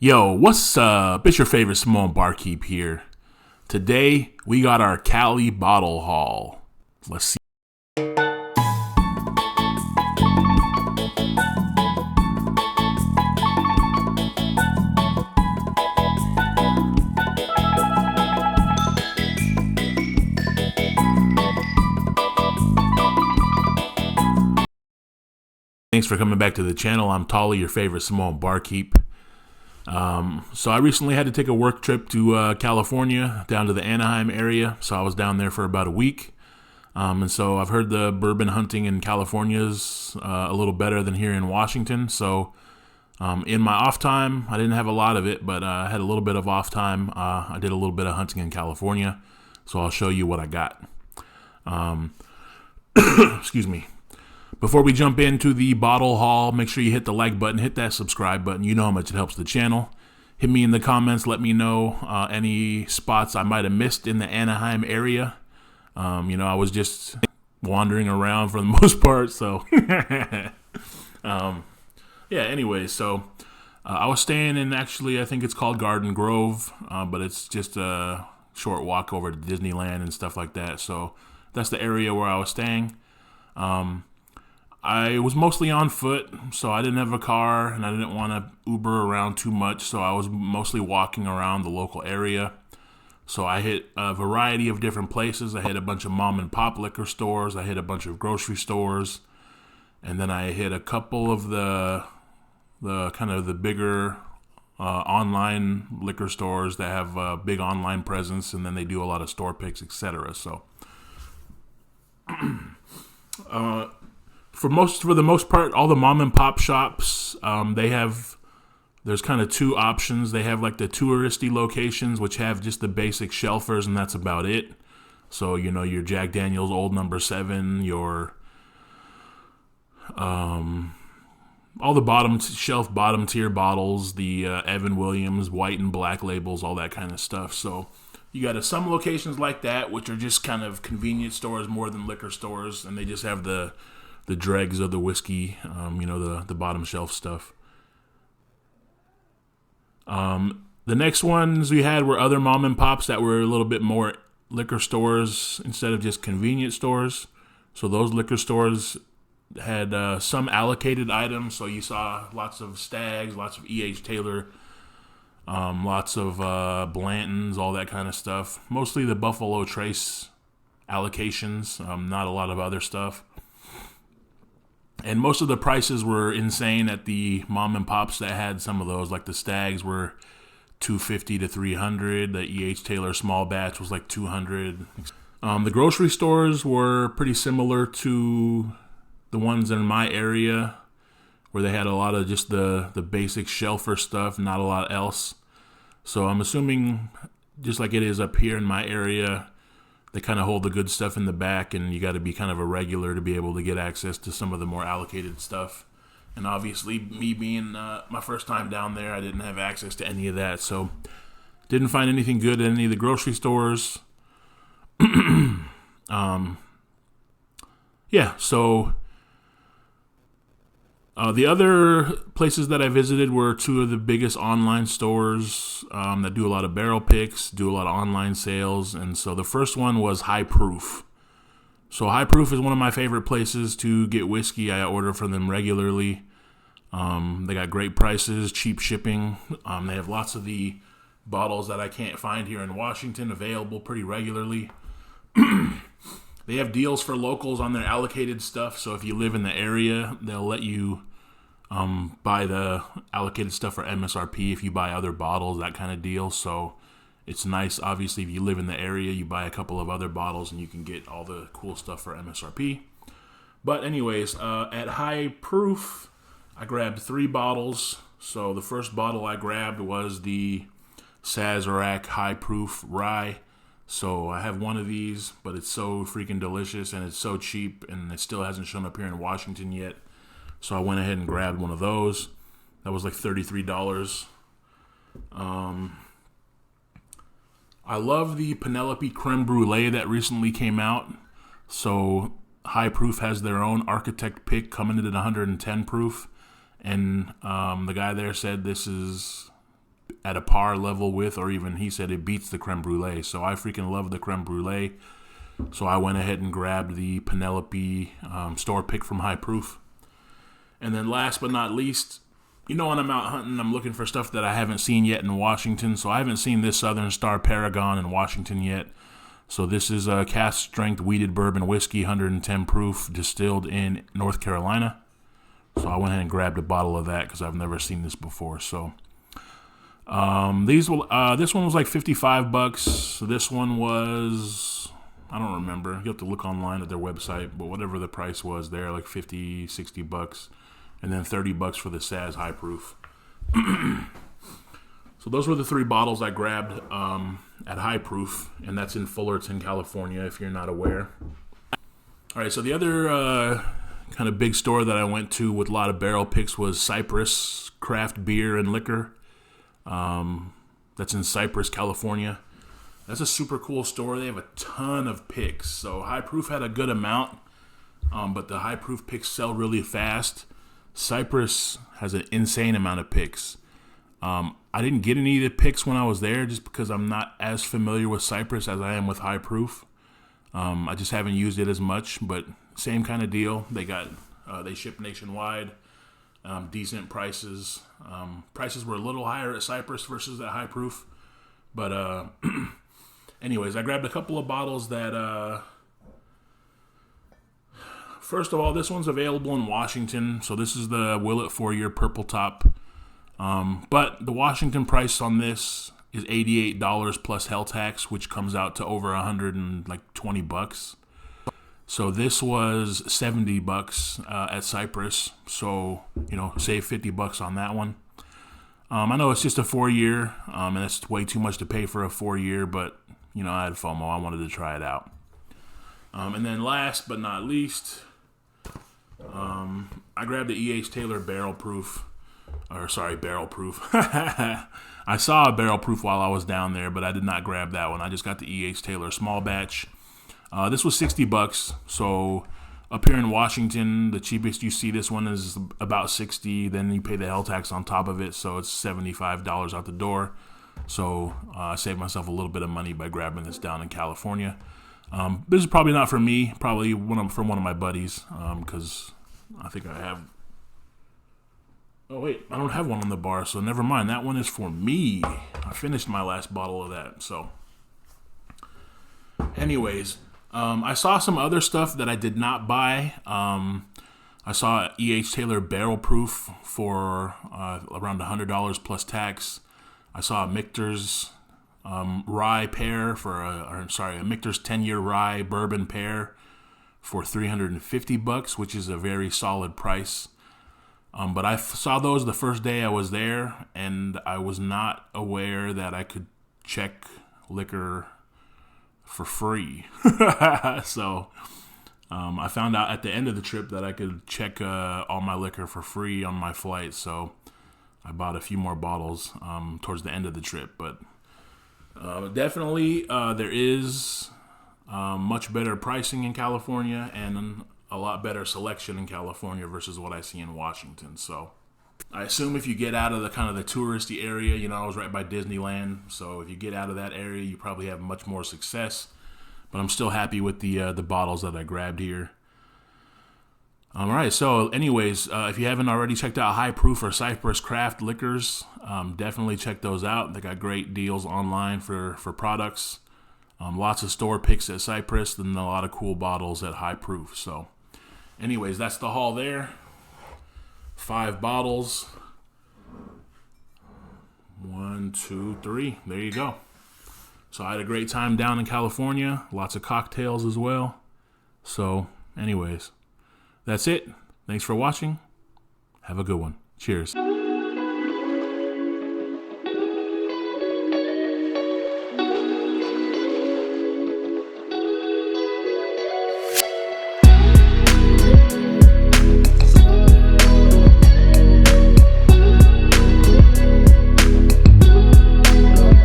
Yo, what's up? It's your favorite Samoan Barkeep here. Today, we got our Cali bottle haul. Let's see. Thanks for coming back to the channel. I'm Tolly, your favorite Samoan Barkeep. So I recently had to take a work trip to California, down to the Anaheim area. So I was down there for about a week. And so I've heard the bourbon hunting in California is a little better than here in Washington. So in my off time, I didn't have a lot of it, but I had a little bit of off time. I did a little bit of hunting in California. So I'll show you what I got. Excuse me. Before we jump into the bottle haul, make sure you hit the like button, hit that subscribe button. You know how much it helps the channel. Hit me in the comments. Let me know any spots I might have missed in the Anaheim area. I was just wandering around for the most part. So, anyway, so I was staying in, actually, I think it's called Garden Grove, but it's just a short walk over to Disneyland and stuff like that. So that's the area where I was staying. I was mostly on foot, so I didn't have a car, and I didn't want to Uber around too much, so I was mostly walking around the local area. So I hit a variety of different places. I hit a bunch of mom and pop liquor stores. I hit a bunch of grocery stores, and then I hit a couple of the kind of the bigger online liquor stores that have a big online presence, and then they do a lot of store picks, etc. So For the most part, all the mom and pop shops, there's kind of two options. They have like the touristy locations, which have just the basic shelfers, and that's about it. So, your Jack Daniel's Old Number 7, your, all the bottom tier bottles, the Evan Williams white and black labels, all that kind of stuff. So you got some locations like that, which are just kind of convenience stores more than liquor stores, and they just have the dregs of the whiskey, the bottom shelf stuff. The next ones we had were other mom and pops that were a little bit more liquor stores instead of just convenience stores. So those liquor stores had some allocated items. So you saw lots of Stags, lots of E.H. Taylor, lots of Blantons, all that kind of stuff. Mostly the Buffalo Trace allocations, not a lot of other stuff. And most of the prices were insane at the mom and pops that had some of those. Like the Stags were $250 to $300. The E.H. Taylor small batch was like $200. The grocery stores were pretty similar to the ones in my area, where they had a lot of just the basic shelfer stuff, not a lot else. So I'm assuming, just like it is up here in my area, they kind of hold the good stuff in the back, and you got to be kind of a regular to be able to get access to some of the more allocated stuff. And obviously, me being my first time down there, I didn't have access to any of that, so didn't find anything good at any of the grocery stores. So the other places that I visited were two of the biggest online stores that do a lot of barrel picks, do a lot of online sales. And so the first one was High Proof. So High Proof is one of my favorite places to get whiskey. I order from them regularly. They got great prices, cheap shipping. They have lots of the bottles that I can't find here in Washington available pretty regularly. They have deals for locals on their allocated stuff. So if you live in the area, they'll let you buy the allocated stuff for MSRP if you buy other bottles, that kind of deal. So it's nice. Obviously, if you live in the area, you buy a couple of other bottles and you can get all the cool stuff for MSRP. But anyways, at High Proof, I grabbed 3 bottles. So the first bottle I grabbed was the Sazerac High Proof Rye. So I have one of these, but it's so freaking delicious and it's so cheap, and it still hasn't shown up here in Washington yet. So I went ahead and grabbed one of those. That was like $33. I love the Penelope Creme Brulee that recently came out. So High Proof has their own architect pick coming in at 110 proof. And the guy there said this is at a par level with, or even he said it beats the creme brulee. So I freaking love the creme brulee. So I went ahead and grabbed the Penelope store pick from High Proof. And then last but not least, you know, when I'm out hunting, I'm looking for stuff that I haven't seen yet in Washington. So I haven't seen this Southern Star Paragon in Washington yet. So this is a cask strength wheated bourbon whiskey, 110 proof, distilled in North Carolina. So I went ahead and grabbed a bottle of that because I've never seen this before. So this one was like $55. This one was, I don't remember. You have to look online at their website, but whatever the price was there, like $50, $60, and then $30 for the Saz High Proof. So those were the 3 bottles I grabbed at High Proof, and that's in Fullerton, California, if you're not aware. All right, so the other kind of big store that I went to with a lot of barrel picks was Cypress Craft Beer and Liquor. That's in Cypress, California. That's a super cool store. They have a ton of picks. So High Proof had a good amount, but the High Proof picks sell really fast. Cypress has an insane amount of picks. I didn't get any of the picks when I was there just because I'm not as familiar with Cypress as I am with High Proof. I just haven't used it as much, but same kind of deal. They ship nationwide, decent prices. Prices were a little higher at Cypress versus at High Proof. But anyways, I grabbed a couple of bottles that... First of all, this one's available in Washington. So this is the Willet 4-year Purple Top. But the Washington price on this is $88 plus hell tax, which comes out to over $120. So this was $70 at Cypress. So, you know, save $50 on that one. I know it's just a 4-year, and it's way too much to pay for a 4-year, but, you know, I had FOMO. I wanted to try it out. And then last but not least, I grabbed the E.H. Taylor Barrel Proof. I saw a Barrel Proof while I was down there, but I did not grab that one. I just got the E.H. Taylor small batch. This was $60. So up here in Washington, the cheapest you see this one is about $60. Then you pay the hell tax on top of it, so it's $75 out the door. So I saved myself a little bit of money by grabbing this down in California. This is probably not for me. Probably from one of my buddies, because I think I have... Oh, wait, I don't have one on the bar, so never mind. That one is for me. I finished my last bottle of that, so... Anyways, I saw some other stuff that I did not buy. I saw E.H. Taylor Barrel Proof for around $100 plus tax. I saw a Michter's rye pear a Michter's 10-year rye bourbon pear for $350, which is a very solid price. But I saw those the first day I was there, and I was not aware that I could check liquor for free. So I found out at the end of the trip that I could check all my liquor for free on my flight. So I bought a few more bottles towards the end of the trip. But definitely there is much better pricing in California and a lot better selection in California versus what I see in Washington. So I assume if you get out of the kind of the touristy area, you know, I was right by Disneyland. So if you get out of that area, you probably have much more success. But I'm still happy with the bottles that I grabbed here. All right. So anyways, if you haven't already checked out High Proof or Cypress Craft Liquors, definitely check those out. They got great deals online for products. Lots of store picks at Cypress and a lot of cool bottles at High Proof. So anyways, that's the haul there. 5 bottles. 1, 2, 3. There you go. So I had a great time down in California. Lots of cocktails as well. So anyways, that's it. Thanks for watching. Have a good one. Cheers.